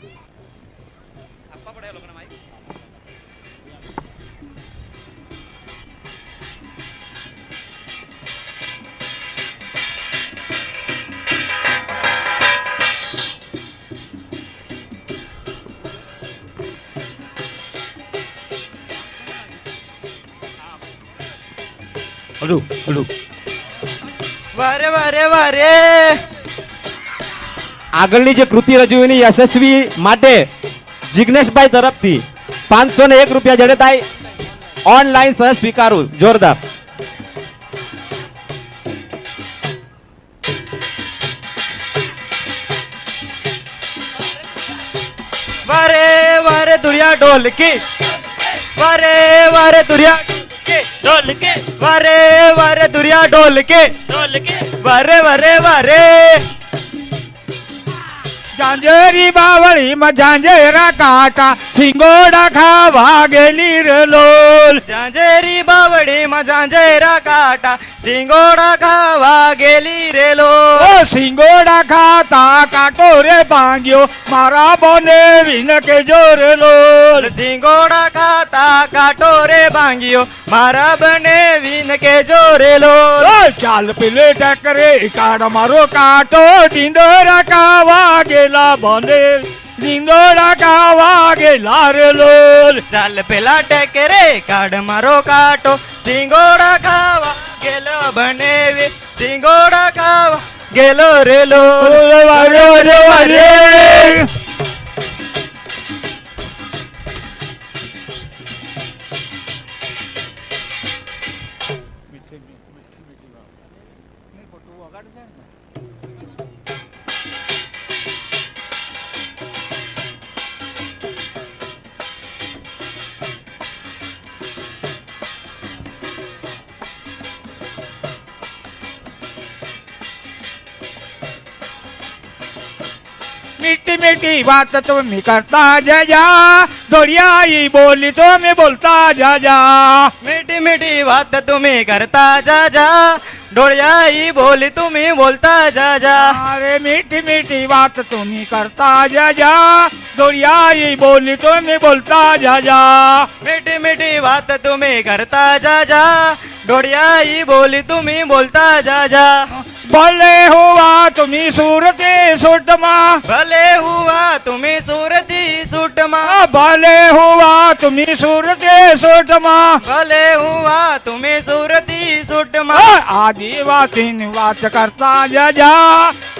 આપવા પડે એ લોકોને માઈક. Hello hello. વારે વારે વારે આગળની જે કૃતિ રજૂની યશસ્વી માટે જિગ્નેશભાઈ તરફથી 501 રૂપિયા જડતાઈ ઓનલાઈન સહ સ્વીકારું. જોરદાર. વારે વારે દુરિયા ઢોલકી વારે વારે દુરિયા ઢોલકી વારે વારે દુરિયા ઢોલકી વારે વારે વારે ઝાંઝરી બાવળીમાં ઝાંઝરા કાંટા સિંગોડા ખાવા ગેલી રે લોલ. ઝાંઝરી બાવડીમાં ઝાંઝરા કાંટા સિંગોડા ખાવા ગેલી રેલો. ઓ સિંગોડા ખાતા કાંટો રે ભાંગ્યો મારા બોને વિન કે જોર લોલ. સિંગોડા ખાતા કાંટો રે ભાંગ્યો મારા બને વિન કે જોરેલો. ઓ ચાલ પેલે ટકરે કાઢ મારો કાંટો ડીંડોરા ખાવા ગેલા બોને ડીંડોરા ખાવા ગેલા રે લોલ. ચાલ પેલા ટેકરે કાઢ મારો કાંટો સિંગોડા ખાવા ગેલો બનેવી સિંગોડા ખાવા ગેલો રેલો. વારે વારે વારે मीठी मीठी बात तुम करता जा दौड़ियाई बोली तो मैं बोलता जा. मीठी मीठी बात तुम्हें करता जा जा ढोलियाई बोली तुम्हें बोलता जा जा. अरे मीठी मीठी बात तुम करता जा दौड़ियाई बोली तो मैं बोलता जा. मीठी मीठी बात तुम्हें करता जा जा ढोलियाई बोली तुम्हें बोलता जा जा. भले हुआ तुम्ही सूरते सुटमा भले हुआ तुम्हें सूरती सूटमा भले हुआ तुम्ही सूरते सुटमा भले हुआ तुम्हें सूरती सूटमा. आदिवासी बात करता जा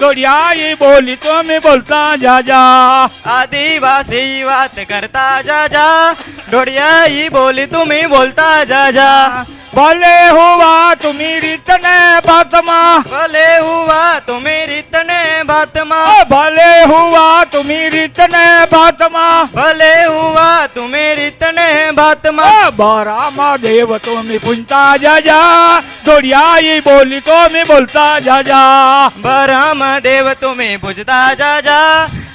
दौड़ियाई बोली तो मैं बोलता जा. आदिवासी बात करता जा जा ढोलियाई बोली तुम्हें बोलता जा जा. भले हुआ तुम्ही रीतने बातमा भले हुआ तुम्हें रितने बातमा भले हुआ तुम्ही रीतने बातमा भले हुआ तुम्हें रितने बातमा. बरामा देव तुम्ही पुंता जा दौड़ियाई बोली तो मैं बोलता जा. बरम देव तुम्हें बुझता जा जा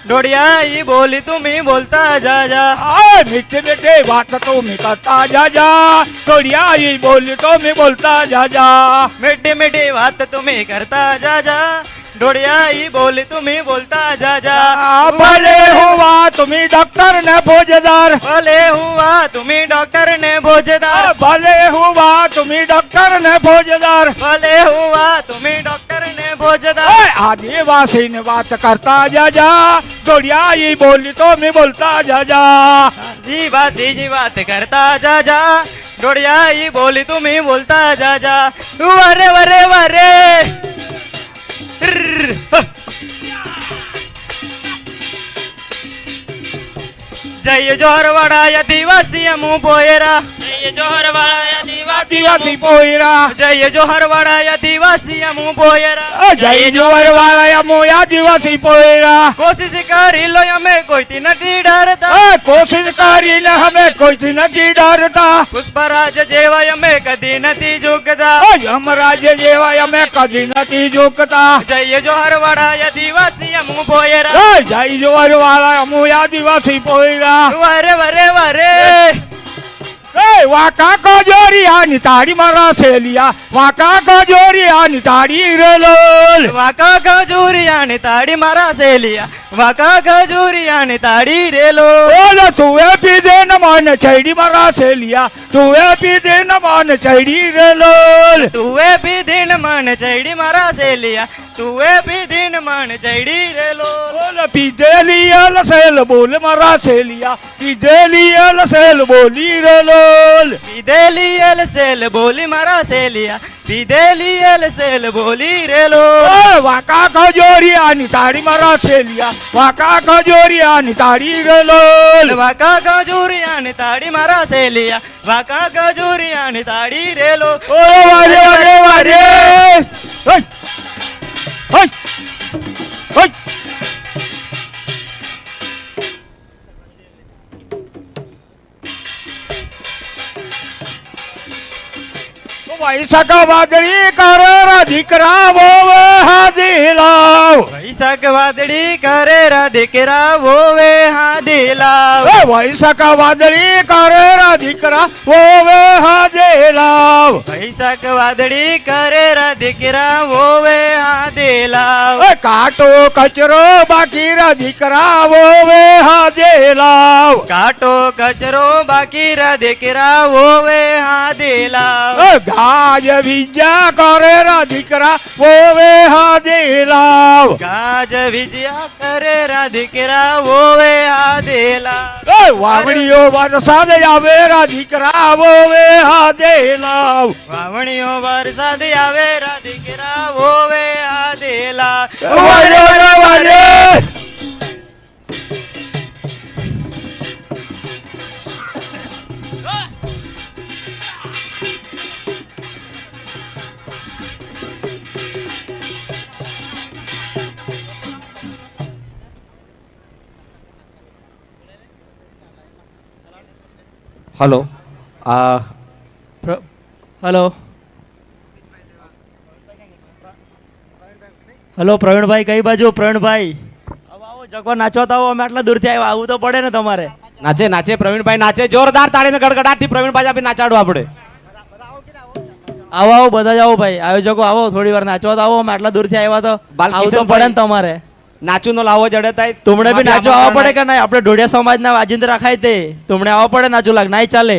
ढोलियाई बोली तुम्हें बोलता जा जा. मीठे मीठे बात तुम करता जा दौड़ियाई बोली तो मैं बोलता जा. मीठी मीठी बात तुम्हें करता जा जा ढोलियाई बोली तुम्हें बोलता जा जा. भले हुआ तुम्ही डॉक्टर ने फौजदार भले हुआ तुम्हें डॉक्टर ने भोजदार भले हुआ तुम्ही डॉक्टर ने फौजदार भले हुआ तुम्हें डॉक्टर ने भोजदार. आदिवासी ने बात करता जा दौड़ियाई बोली तो मैं बोलता जा. आदिवासी जी बात करता जा जा ढोलियाई बोली तुम्हें बोलता जा जा. वरे वरे वरे जय जोहरवाड़ा आदिवासी मुँह बोएरा जय जोहरवाड़ा आदिवासी पोईरा जय जोहरवाड़ा आदिवासी मुँह बोएरा जय जोर वाला मोया आदिवासी पोईरा. कोशिश करी लो हमें कोई थी नहीं डरता कोशिश करी ने हमें कोई नहीं डरता पुष्पराज जेवा हमें कदी नहीं झुकता यमराज जेवा हमें कभी नहीं झुकता. जय जोहरवाड़ा आदिवासी मुँह बोएरा जय जोर वाला मोया आदिवासी पोईरा. वरे वरे वरे वाका कजोरिया निताड़ी मारा सेलिया वाका कजोरिया निताड़ी रे लोल. वाका खजूरिया ने ताड़ी मारा से लिया વાકા ખજૂરિયાને તાળી રેલો ઓલા તુએ પીધે ન માન ચૈડી મારા સેલિયા તુએ પીધે ન માન ચૈડી રે લોલ તુએ પીધીન મન ચૈડી મારા સેલિયા તુએ પીધીન મન ચૈડી રેલો ઓલા પીધેલી અલસેલ બોલ મારા સેલિયા પીધેલી અલસેલ બોલી રે લોલ પીધેલી એલસેલ બોલી મારા સેલિયા પીધેલી એલસેલ બોલી રેલો ઓય વાકા ખજોરિયાની તાળી મારા સેલિયા વાકા ખજોરિયાની તાળી રે લોલ વાકા ખજૂરિયાને તાળી મારા સેલિયા વાકા ખજૂરિયાને તાળી રેલો ઓ વારે વારે વારે હઈ હઈ હઈ વૈશાખ વાદળી કરેરા દીકરા વોવે હાદી લાવ વૈશાખ વાદળી કરેરા દીકરા વોવે હાદી લાવ વૈશાખ વાદળી કરેરા દીકરા વોવે હાદી લાવ વૈશાખ વાદળી કરેરા દીકરા વોવે હાદી લાવ કાટો કચરો બાકી રા દીકરા વોવે હાદી લાવ કાટો કચરો બાકી રા દીકરા વોવે હાદી લાવ ગાજ વિદ્યા કરેરા દીકરા વોવે હાદી લાવ ગાજ વિજયા કરેરા દીકરા વોવે હાદી લાવ વાવડીઓ વરસાદ આવે રા દીકરા વોવે હાદી લાવ વાવણીઓ વરસાદ આવે રા દીકરા વોવે હાદી લાવ વારે વારે વારે હલો હલો હલો પ્રવીણભાઈ કઈ બાજુ પ્રવીણભાઈ આવો જગો નાચો તો આવો અમે આટલા દૂરથી આવ્યા આવવું તો પડે ને તમારે નાચે નાચે પ્રવીણભાઈ નાચે જોરદાર તાળીને ગડગડાટથી પ્રવીણભાઈ આપી નાચાડો આપણે આવો આવો બધા જ આવો ભાઈ આયોજકો આવો થોડી વાર નાચવા તો આવો અમે આટલા દૂરથી આવ્યા તો આવું તો પડે ને તમારે નાચું નો લાવો જડે થાય તુમણે બી નાચો આવવા પડે કે નહીં આપણે ઢોડિયા સમાજના વાજિંત્ર રાખાય તે તુમણે આવવા પડે નાચું લાગ નાઈ ચાલે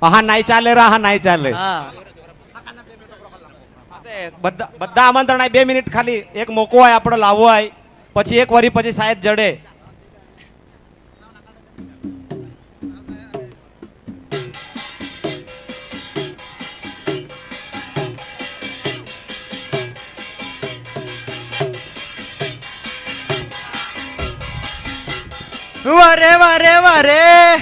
હા નાઈ ચાલે રા હા નાઈ ચાલે હા બધા બધા આમંત્રણ આય 2 મિનિટ ખાલી એક મોકો આય આપણો લાવવો આય પછી એક વરી પછી સાયદ જડે વારે વારે વારે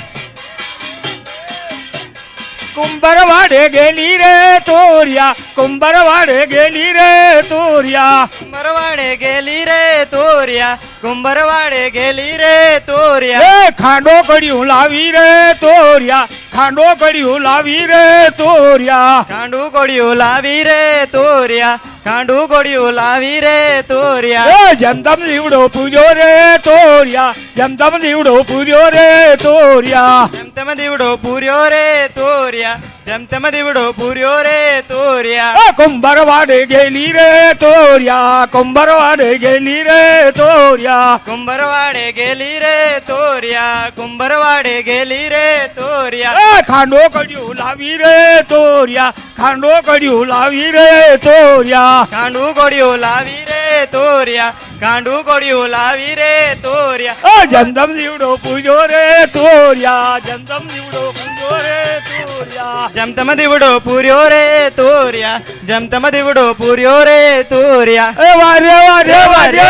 કુંભરવાડે ગેલી રે તોરિયા કુંભરવાડે ગેલી રે તોરિયા કુંભરવાડે ગેલી રે તોરિયા કુંભરવાડે ગેલી રે તોરિયા એ ખાંડો કડ્યું લાવી રે તોરિયા ખાંડો કડ્યું લાવી રે તોરિયા કાંડું કોડિયું લાવી રે તોરિયા કાંડું કોડિયું લાવી રે તોરિયા એ જમદમ દીવડો પૂર્યો રે તોરિયા જમદમ દીવડો પૂર્યો રે તોરિયા જેમ તેમ દીવડો પૂર્યો રે તોરિયા જેમ તેમ દીવડો પૂર્યો રે તોરિયા એ કુંભરવાડે ગેલી રે તોરિયા કુંભરવાડે ગેલી રે તોરિયા કુંભરવાડે ગેલી રે તોરિયા કુંભરવાડે ગેલી રે તોરિયા એ ખાંડો કડ્યું લાવી રે તોરિયા ખાંડો કડ્યું લાવી રે તોરિયા કાંડું કોડિયું લાવી રે તોરિયા કાંડું કોડિયું લાવી રે તોરિયા એ જમદમ દીવડો પૂર્યો રે તોરિયા જમદમ દીવડો પૂર્યો રે તોરિયા જેમ તેમ દીવડો પૂર્યો રે તોરિયા જેમ તેમ દીવડો પૂર્યો રે તોરિયા એ વારે વારે વારે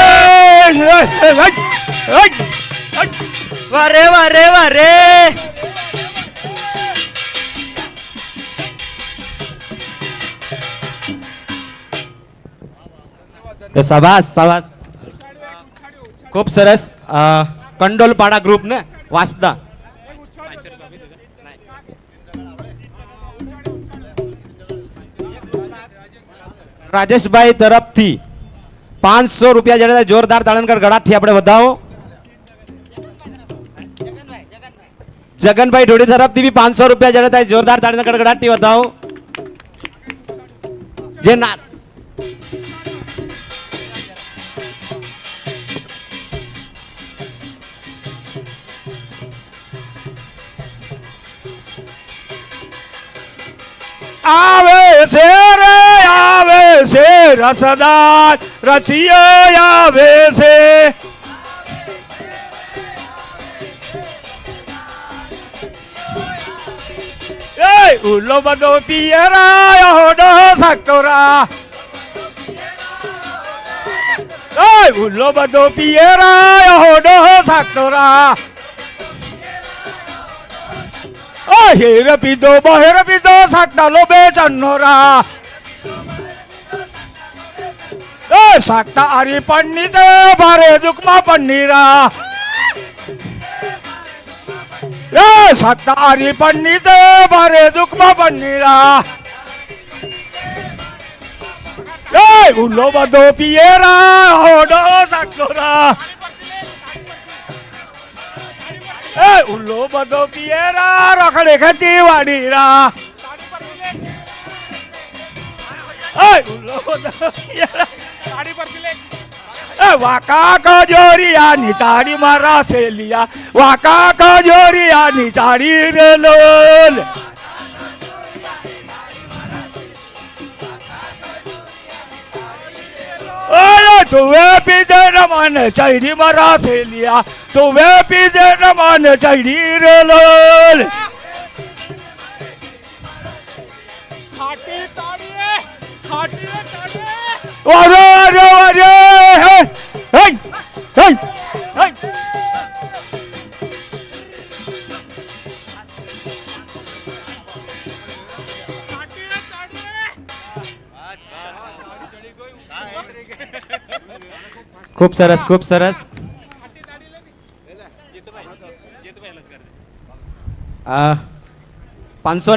વારે વારે વારે તો શાબાશ શાબાશ ખૂબ સરસ કંડોલપાડા ગ્રુપ ને વાસદા રાજેશભાઈ તરફથી 500 રૂપિયા જડે જોરદાર તાળનકર ગળાથી આપણે વધાવો જગનભાઈ ઢોડી તરફથી બી 500 રૂપિયા જડે થાય જોરદાર તાળનકર ગળાથી વધાવો જે ના આવે છે રે આવે છે રસદાર રચિયો આવે છે એ ઉલ્લો બધો પિયરા હોડો સકતોરા એ ઉલ્લો બધો પિયરા હોડો સકતોરા હેર પીધો બહેર પીધો સાકટાલો બે ચન્નોરા એ સાકટા આરી પન્ની તે ભારે દુઃખમાં પન્નીરા એ સાકટા આરી પન્ની તે ભારે દુઃખમાં પન્નીરા એ ઉલ્લો બધો પિયેરા હોડો સાકટોરા એ ઉલ્લો બધો પિયેરા રખડે ખેતી વાડીરા એ ઉલ્લો બધો પિયેરા એ વાકા કજોરિયા ની તાળી મારા સેલિયા વાકા કજોરિયા ની તાળી રે લોલ અરે તુવે પીધે રમન ચૈડી મારા સેલિયા તુવે પીધે રમન ચૈડી રે લોલ અરે અરે અરે હે હે હે હે ખૂબ સરસ ખૂબ સરસ 500